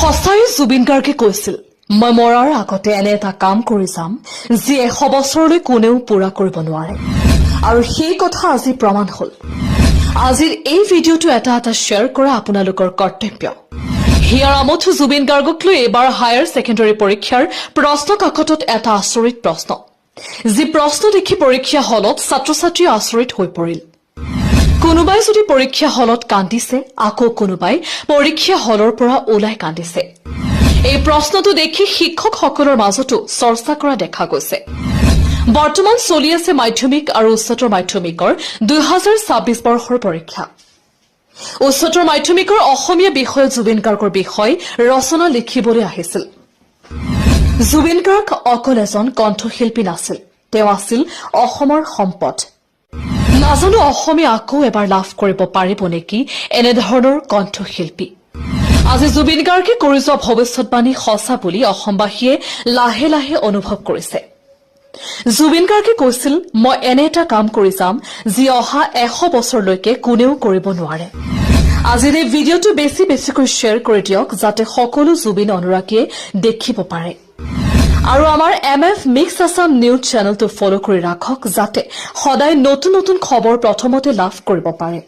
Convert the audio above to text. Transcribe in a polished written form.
সঁচাই জুবিন গাৰ্গে কৈছিল মই মৰাৰ আগতে এনে এটা কাম কৰি যাম যি 100 বছৰলৈ কোনেও পুৰা কৰিব নোৱাৰে আৰু সেই কথা আজি প্ৰমাণ হ'ল আজিৰ এই ভিডিঅটো এটা শ্বেয়াৰ কৰা আপোনালোকৰ কৰ্তব্য হিয়াৰ আমঠু জুবিন গাৰ্গক লৈ এবাৰ হায়াৰ সেকেন্ডাৰী পৰীক্ষাৰ প্ৰশ্ন কাকতত এটা আচৰিত প্ৰশ্ন যি প্ৰশ্ন দেখি পৰীক্ষা হলত ছাত্ৰ-ছাত্ৰী আচৰিত হৈ পৰিল কোনোবাই যদি পৰীক্ষা হলত কান্দিছে আকৌ কোনোবাই পৰীক্ষা হলৰ পৰা ওলাই কান্দিছে এই প্ৰশ্নটো দেখি শিক্ষকসকলৰ মাজতো চৰ্চা কৰা দেখা গৈছে বৰ্তমান চলি আছে মাধ্যমিক আৰু উচ্চতৰ মাধ্যমিকৰ 2026 বৰ্ষৰ পৰীক্ষা উচ্চতৰ মাধ্যমিকৰ অসমীয়া বিষয় জুবিন গাৰ্গৰ বিষয় ৰচনা লিখিবলৈ আহিছিল জুবিন গাৰ্গ অকল এজন কণ্ঠশিল্পী নাছিল তেওঁ আছিল অসমৰ সম্পদ নাজানো অসমীয়া আকৌ এবাৰ লাভ কৰিব পাৰিব নেকি এনেধৰণৰ কণ্ঠশিল্পী আজি জুবিন গাৰ্গে কৰি যোৱা ভৱিষ্যতবাণী সঁচা বুলি অসমবাসীয়ে লাহে লাহে অনুভৱ কৰিছে জুবিন গাৰ্গে কৈছিল মই এনে এটা কাম কৰি যাম যি অহা 100 বছৰলৈকে কোনেও কৰিব নোৱাৰে আজিৰ এই ভিডিঅটো বেছিকৈ শ্বেয়াৰ কৰি দিয়ক যাতে সকলো জুবিন অনুৰাগীয়ে দেখিব পাৰে আৰু আমাৰ MF মিক্স আছাম নিউজ চেনেলটো ফলো কৰি ৰাখক যাতে সদায় নতুন খবৰ প্ৰথমতে লাভ কৰিব পাৰে